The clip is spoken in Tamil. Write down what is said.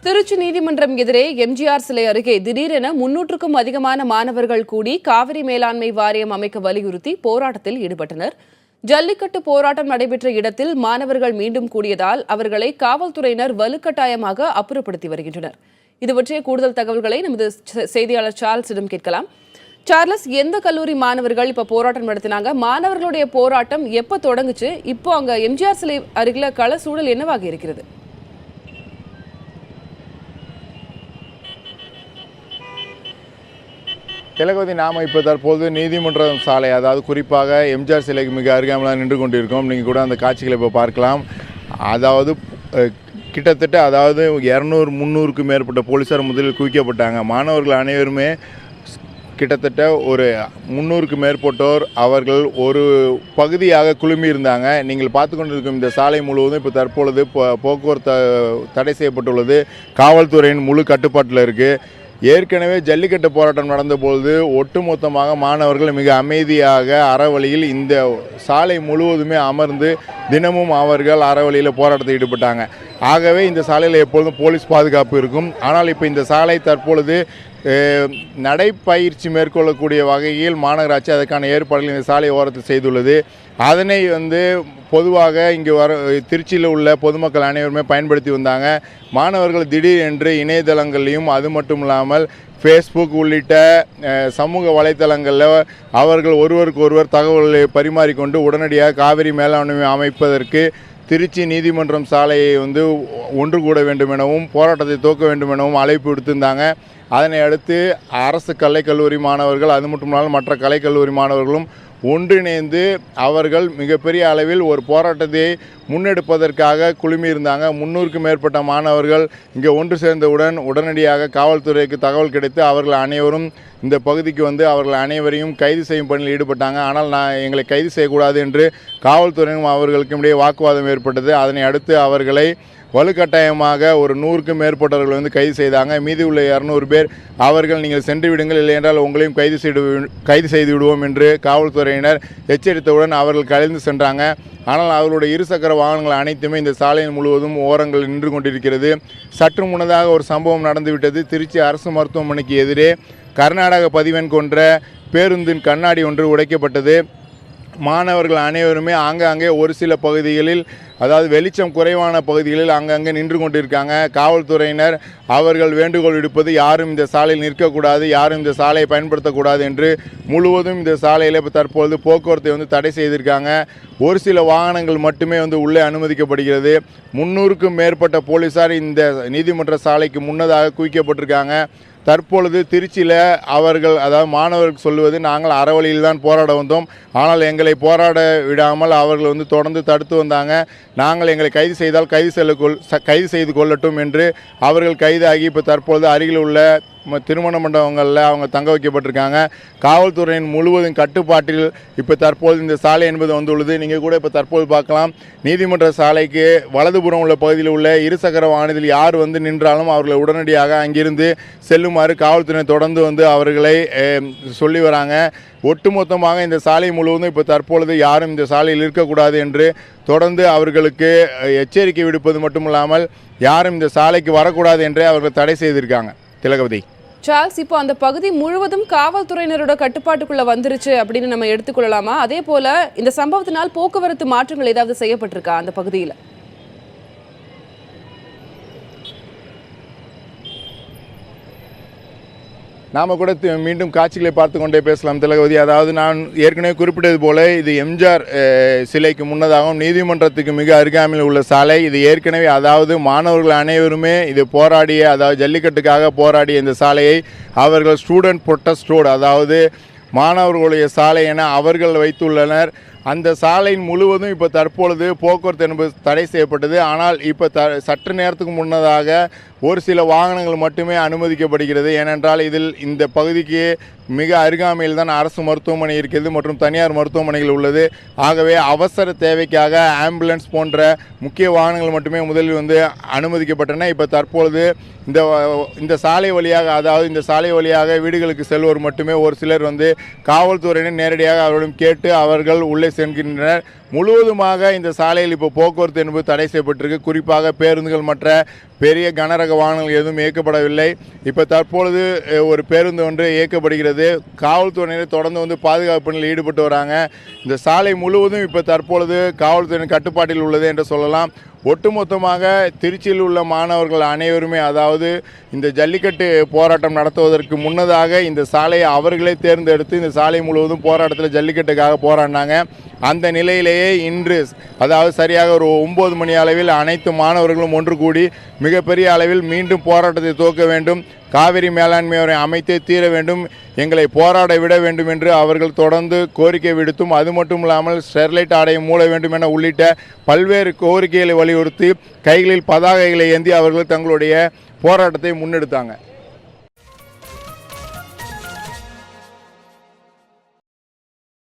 திருச்சி நீதிமன்றம் எதிரே எம்ஜிஆர் சிலை அருகே திடீரென 300க்கும் அதிகமான மாணவர்கள் கூடி காவிரி மேலாண்மை வாரியம் அமைக்க வலியுறுத்தி போராட்டத்தில் ஈடுபட்டனர். ஜல்லிக்கட்டு போராட்டம் நடைபெற்ற இடத்தில் மாணவர்கள் மீண்டும் கூடியதால் அவர்களை காவல்துறையினர் வலுக்கட்டாயமாக அப்புறப்படுத்தி வருகின்றனர். இது பற்றிய கூடுதல் தகவல்களை நமது செய்தியாளர் சார்ல்ஸிடம் கேட்கலாம். சார்லஸ், எந்த கல்லூரி மாணவர்கள் இப்ப போராட்டம் நடத்தினாங்க? மாணவர்களுடைய போராட்டம் எப்ப தொடங்குச்சு? இப்போ அங்க எம்ஜிஆர் சிலை அருகில கள சூழல் என்னவாக இருக்கிறது? திலகவதி, நாம் இப்போ தற்போது நீதிமன்றம் சாலை, அதாவது குறிப்பாக எம்ஜிஆர் சிலைக்கு மிக அருகாமையில் நின்று கொண்டிருக்கோம். நீங்கள் கூட அந்த காட்சிகளை இப்போ பார்க்கலாம். அதாவது கிட்டத்தட்ட 200-300க்கும் மேற்பட்ட போலீஸார் முதலில் குவிக்கப்பட்டாங்க. மாணவர்கள் அனைவருமே கிட்டத்தட்ட ஒரு 300க்கும் மேற்பட்டோர் அவர்கள் ஒரு பகுதியாக குழுமியிருந்தாங்க. நீங்கள் பார்த்து கொண்டிருக்கும் இந்த சாலை முழுவதும் இப்போ தற்பொழுது போக்குவரத்து தடை செய்யப்பட்டுள்ளது. காவல்துறையின் முழு கட்டுப்பாட்டில் இருக்குது. ஏற்கனவே ஜல்லிக்கட்டு போராட்டம் நடந்தபோது ஒட்டுமொத்தமாக மாணவர்கள் மிக அமைதியாக அறவழியில் இந்த சாலை முழுவதுமே அமர்ந்து தினமும் அவர்கள் அறவழியில் போராட்டத்தில் ஈடுபட்டாங்க. ஆகவே இந்த சாலையில் எப்பொழுதும் போலீஸ் பாதுகாப்பு இருக்கும். ஆனால் இப்போ இந்த சாலை தற்பொழுது நடைப்பயிற்சி மேற்கொள்ளக்கூடிய வகையில் மாநகராட்சி அதற்கான ஏற்பாடுகள் இந்த சாலை ஓரத்தில் செய்துள்ளது. அதனை பொதுவாக இங்கு திருச்சியில் உள்ள பொதுமக்கள் அனைவருமே பயன்படுத்தி வந்தாங்க. மாணவர்கள் திடீர் என்று இணையதளங்களையும் அது மட்டும் இல்லாமல் ஃபேஸ்புக் உள்ளிட்ட சமூக வலைத்தளங்களில் அவர்கள் ஒருவருக்கு ஒருவர் தகவல்களை பரிமாறிக்கொண்டு உடனடியாக காவிரி மேலாண்மை அமைப்பதற்கு திருச்சி நீதிமன்றம் சாலையை ஒன்று கூட வேண்டும் எனவும் போராட்டத்தை துவக்க வேண்டும் எனவும் அழைப்பு விடுத்திருந்தாங்க. அதனை அடுத்து அரசு கலைக்கல்லூரி மாணவர்கள் அது மட்டுமில்லாமல் மற்ற கலைக்கல்லூரி மாணவர்களும் ஒன்றிணைந்து அவர்கள் மிகப்பெரிய அளவில் ஒரு போராட்டத்தை முன்னெடுப்பதற்காக குழுமியிருந்தாங்க. 300க்கும் மேற்பட்ட மாணவர்கள் இங்கே ஒன்று சேர்ந்தவுடன் உடனடியாக காவல்துறைக்கு தகவல் கிடைத்து அவர்கள் அனைவரும் இந்த பகுதிக்கு அவர்கள் அனைவரையும் கைது செய்யும் பணியில் ஈடுபட்டாங்க. ஆனால் எங்களை கைது செய்யக்கூடாது என்று காவல்துறையிനും அவர்களுக்கும் இடையே வாக்குவாதம் ஏற்பட்டது. அதனை அடுத்து அவர்களை வலுக்கட்டாயமாக ஒரு 100க்கும் மேற்பட்டவர்கள் கைது செய்தாங்க. மீதி உள்ள 200 பேர் அவர்கள் நீங்கள் சென்று விடுங்கள், இல்லை என்றால் உங்களையும் கைது செய்து விடுவோம் என்று காவல்துறையினர் எச்சரித்தவுடன் அவர்கள் கலைந்து சென்றாங்க. ஆனால் அவர்களுடைய இருசக்கர வாகனங்கள் அனைத்துமே இந்த சாலையின் முழுவதும் ஓரங்கள் நின்று கொண்டிருக்கிறது. சற்று முன்னதாக ஒரு சம்பவம் நடந்துவிட்டது. திருச்சி அரசு மருத்துவமனைக்கு எதிரே கர்நாடக பதிவெண் கொன்ற பேருந்தின் கண்ணாடி ஒன்று உடைக்கப்பட்டது. மாணவர்கள் அனைவருமே ஆங்காங்கே ஒரு சில பகுதிகளில், அதாவது வெளிச்சம் குறைவான பகுதிகளில் அங்கங்கே நின்று கொண்டிருக்காங்க. காவல்துறையினர் அவர்கள் வேண்டுகோள் விடுப்பது யாரும் இந்த சாலையில் நிற்கக்கூடாது, யாரும் இந்த சாலையை பயன்படுத்தக்கூடாது என்று முழுவதும் இந்த சாலையில் இப்போ தற்பொழுது போக்குவரத்தை தடை செய்திருக்காங்க. ஒரு சில வாகனங்கள் மட்டுமே உள்ளே அனுமதிக்கப்படுகிறது. 300க்கும் மேற்பட்ட போலீஸார் இந்த நீதிமன்ற சாலைக்கு முன்னதாக குவிக்கப்பட்டிருக்காங்க. தற்பொழுது திருச்சியில் அவர்கள், அதாவது மாணவர்கள் சொல்லுவது, நாங்கள் அறவழியில் தான் போராட வந்தோம், ஆனால் எங்களை போராட விடாமல் அவர்கள் தொடர்ந்து தடுத்து வந்தாங்க. நாங்கள் எங்களை கைது செய்தால் கைது செய்து கொள்ளட்டும் என்று அவர்கள் கைதாகி இப்போ தற்பொழுது அருகில் உள்ள திருமண மண்டபங்களில் அவங்க தங்க வைக்கப்பட்டிருக்காங்க. காவல்துறையின் முழுவதும் கட்டுப்பாட்டில் இப்போ தற்போது இந்த சாலை என்பது வந்துள்ளது. நீங்கள் கூட இப்போ தற்போது பார்க்கலாம், நீதிமன்ற சாலைக்கு வலதுபுறம் உள்ள பகுதியில் உள்ள இருசக்கர வாகனத்தில் யார் நின்றாலும் அவர்களை உடனடியாக அங்கிருந்து செல்லுமாறு காவல்துறை தொடர்ந்து அவர்களை சொல்லி வராங்க. ஒட்டுமொத்தமாக இந்த சாலை முழுவதும் இப்போ தற்பொழுது யாரும் இந்த சாலையில் இருக்கக்கூடாது என்று தொடர்ந்து அவர்களுக்கு எச்சரிக்கை விடுப்பது மட்டுமில்லாமல் யாரும் இந்த சாலைக்கு வரக்கூடாது என்றே அவர்கள் தடை செய்திருக்காங்க. திலகவதி, சார்ல்ஸ், இப்போ அந்த பகுதி முழுவதும் காவல்துறையினரோட கட்டுப்பாட்டுக்குள்ள வந்துருச்சு அப்படின்னு நம்ம எடுத்துக்கொள்ளலாமா? அதே போல இந்த சம்பவத்தினால் போக்குவரத்து மாற்றங்கள் ஏதாவது செய்யப்பட்டிருக்கா அந்த பகுதியில்? நாம் கூட மீண்டும் காட்சிகளை பார்த்து கொண்டே பேசலாம் திலகவதி. அதாவது நான் ஏற்கனவே குறிப்பிட்டது போல இது எம்ஜிஆர் சிலைக்கு முன்னதாகவும் நீதிமன்றத்துக்கு மிக அருகாமையில் உள்ள சாலை. இது ஏற்கனவே, அதாவது மாணவர்கள் அனைவருமே இது போராடிய, அதாவது ஜல்லிக்கட்டுக்காக போராடிய இந்த சாலையை அவர்கள் ஸ்டூடெண்ட் ப்ரொட்டஸ்ட் ரோடு, அதாவது மாணவர்களுடைய சாலை என அவர்கள் வைத்துள்ளனர். அந்த சாலையின் முழுவதும் இப்போ தற்பொழுது போக்குவரத்து என்பது தடை செய்யப்பட்டது. ஆனால் இப்போ சற்று நேரத்துக்கு முன்னதாக ஒரு சில வாகனங்கள் மட்டுமே அனுமதிக்கப்படுகிறது. ஏனென்றால் இதில் இந்த பகுதிக்கு மிக அருகாமையில் தான் அரசு மருத்துவமனை இருக்கிறது மற்றும் தனியார் மருத்துவமனைகள் உள்ளது. ஆகவே அவசர தேவைக்காக ஆம்புலன்ஸ் போன்ற முக்கிய வாகனங்கள் மட்டுமே முதலில் அனுமதிக்கப்பட்டன. இப்போ தற்பொழுது இந்த சாலை வழியாக, அதாவது இந்த சாலை வழியாக வீடுகளுக்கு செல்வோர் மட்டுமே ஒரு சிலர் காவல்துறையினர் நேரடியாக அவர்களிடம் கேட்டு அவர்கள் உள்ளே செல்கின்றனர். முழுவதுமாக இந்த சாலையில் இப்போ போக்குவரத்து என்பது தடை செய்யப்பட்டிருக்கு. குறிப்பாக பேருந்துகள் மற்ற பெரிய கனரக வாகனங்கள் எதுவும் இயக்கப்படவில்லை. இப்போ தற்பொழுது ஒரு பேருந்து ஒன்று இயக்கப்படுகிறது. காவல்துறையினர் தொடர்ந்து வந்து பாதுகாப்பு பணியில் ஈடுபட்டு வராங்க. இந்த சாலை முழுவதும் இப்போ தற்பொழுது காவல்துறையின் கட்டுப்பாட்டில் உள்ளது என்று சொல்லலாம். ஒட்டுமொத்தமாக திருச்சியில் உள்ள மாணவர்கள் அனைவருமே, அதாவது இந்த ஜல்லிக்கட்டு போராட்டம் நடத்துவதற்கு முன்னதாக இந்த சாலையை அவர்களே தேர்ந்தெடுத்து இந்த சாலை முழுவதும் போராட்டத்தில் ஜல்லிக்கட்டுக்காக போராடினாங்க. அந்த நிலையிலேயே இன்று, அதாவது சரியாக ஒரு 9 மணி அளவில் அனைத்து மாணவர்களும் ஒன்று கூடி மிகப்பெரிய அளவில் மீண்டும் போராட்டத்தை துவக்க வேண்டும், காவிரி மேலாண்மை வாரியம் அமைத்தே தீர வேண்டும், எங்களை போராட விட வேண்டும் என்று அவர்கள் தொடர்ந்து கோரிக்கை விடுத்தும், அது மட்டும் இல்லாமல் ஸ்டெர்லைட் ஆலையை மூட வேண்டும் என உள்ளிட்ட பல்வேறு கோரிக்கைகளை வலியுறுத்தி கைகளில் பதாகைகளை ஏந்தி அவர்கள் தங்களுடைய போராட்டத்தை முன்னெடுத்தாங்க.